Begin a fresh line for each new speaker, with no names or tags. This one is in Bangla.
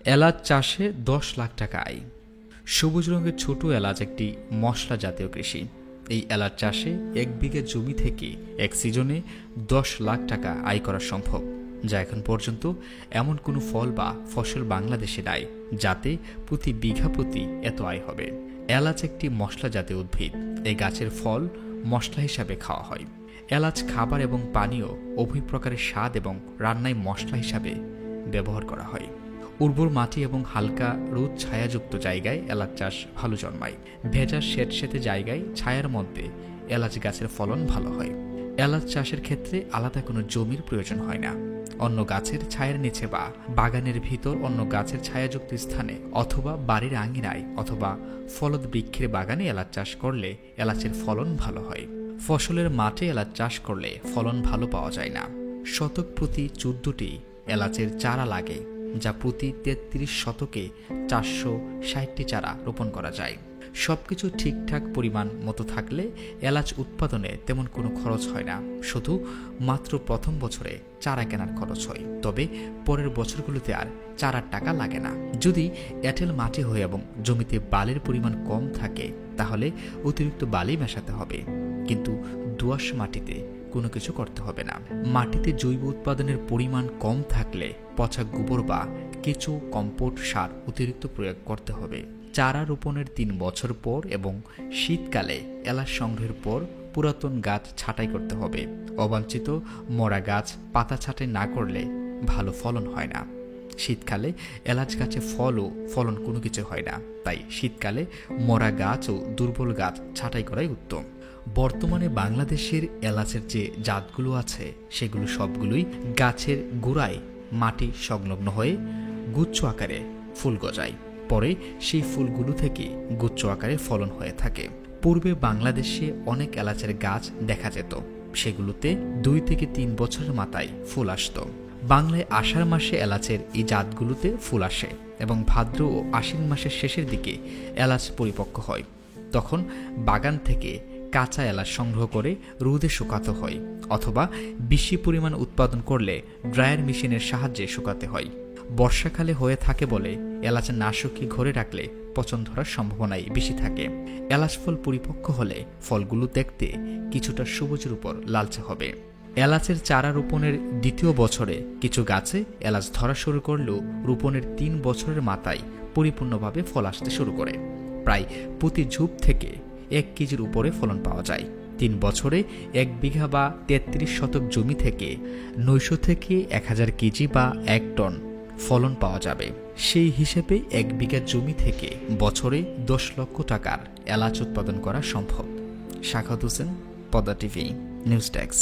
এলাচ চাষে 10 লাখ টাকা আয়। সবুজ রঙের ছোট এলাচ একটি মশলা জাতীয় কৃষি। এই এলাচ চাষে 1 বিঘা জমি থেকে এক সিজনে 10 লাখ টাকা আয় করা সম্ভব, যা এখন পর্যন্ত এমন কোনো ফল বা ফসল বাংলাদেশে নাই যাতে প্রতি বিঘা প্রতি এত আয় হবে। এলাচ একটি মশলা জাতীয় উদ্ভিদ। এই গাছের ফল মশলা হিসাবে খাওয়া হয়। এলাচ খাবার এবং পানীয় উভয় প্রকারের স্বাদ এবং রান্নায় মশলা হিসাবে ব্যবহার করা হয়। উর্বর মাটি এবং হালকা রোদ ছায়াযুক্ত জায়গায় এলাচ চাষ ভালো জন্মায়। ভেজা স্যাঁতসেঁতে জায়গায় ছায়ার মধ্যে এলাচ গাছের ফলন ভালো হয়। এলাচ চাষের ক্ষেত্রে আলাদা কোনো জমির প্রয়োজন হয় না। অন্য গাছের ছায়ার নিচে বা বাগানের ভিতর অন্য গাছের ছায়াযুক্ত স্থানে অথবা বাড়ির আঙিনায় অথবা ফলদ বৃক্ষের বাগানে এলাচ চাষ করলে এলাচের ফলন ভালো হয়। ফসলের মাঠে এলাচ চাষ করলে ফলন ভালো পাওয়া যায় না। শতক প্রতি 14টি এলাচের চারা লাগে, যা প্রতি 33 শতকে 460টি চারা রোপণ করা যায়। সবকিছু ঠিকঠাক পরিমাণ মতো থাকলে এলাচ উৎপাদনে তেমন কোনো খরচ হয় না। শুধু মাত্র প্রথম বছরে চারা কেনার খরচ হয়, তবে পরের বছরগুলোতে আর চারার টাকা লাগে না। যদি এঁটেল মাটি হয় এবং জমিতে বালির পরিমাণ কম থাকে তাহলে অতিরিক্ত বালি মেশাতে হবে, কিন্তু দোআঁশ মাটিতে কোনো কিছু করতে হবে না। মাটিতে জৈব উৎপাদনের পরিমাণ কম থাকলে পচা গোবর বা কেঁচো কম্পোস্ট সার অতিরিক্ত প্রয়োগ করতে হবে। চারা রোপণের 3 বছর পর এবং শীতকালে এলাচ সংগ্রহের পর পুরাতন গাছ ছাঁটাই করতে হবে। অবাঞ্ছিত মরা গাছ পাতা ছাঁটাই না করলে ভালো ফলন হয় না। শীতকালে এলাচ গাছে ফলন কোনো কিছু হয় না, তাই শীতকালে মরা গাছ ও দুর্বল গাছ ছাঁটাই করাই উত্তম। বর্তমানে বাংলাদেশের এলাচের যে জাতগুলো আছে সেগুলো সবগুলোই গাছের গোড়ায় মাটি সংলগ্ন হয়ে গুচ্ছ আকারে ফুল গজায়। পরে সেই ফুলগুলো থেকে গুচ্ছ আকারে ফলন হয়ে থাকে। পূর্বে বাংলাদেশে অনেক এলাচের গাছ দেখা যেত, সেগুলোতে 2 থেকে 3 বছরের মাথায় ফুল আসতো। বাংলায় আষাঢ় মাসে এলাচের এই জাতগুলোতে ফুল আসে এবং ভাদ্র ও আশ্বিন মাসের শেষের দিকে এলাচ পরিপক্ক হয়। তখন বাগান থেকে কাঁচা এলাচ সংগ্রহ করে রোদে শুকাতে হয়, অথবা বেশি পরিমাণ উৎপাদন করলে ড্রায়ার মেশিনের সাহায্যে শুকাতে হয়। বর্ষাকালে হয়ে থাকে বলে এলাচ না শুকিয়ে ঘরে রাখলে পচন ধরার সম্ভাবনাই বেশি থাকে। এলাচ ফল পরিপক্ক হলে ফলগুলো দেখতে কিছুটা সবুজের উপর লালচে হবে। এলাচের চারা রোপণের 2য় বছরে কিছু গাছে এলাচ ধরা শুরু করলেও রোপণের 3 বছরের মাথায় পরিপূর্ণভাবে ফল আসতে শুরু করে। প্রায় প্রতি ঝোপ থেকে 1 কেজির উপরে ফলন পাওয়া যায়। 3 বছরে 1 বিঘা বা 33 শতক জমি থেকে 900 থেকে 1000 কেজি বা 1 টন ফলন পাওয়া যাবে। সেই হিসেবে 1 বিঘা জমি থেকে বছরে 10 লক্ষ টাকার এলাচ উৎপাদন করা সম্ভব। Shakhawat Hossain, Padma TV, news desk.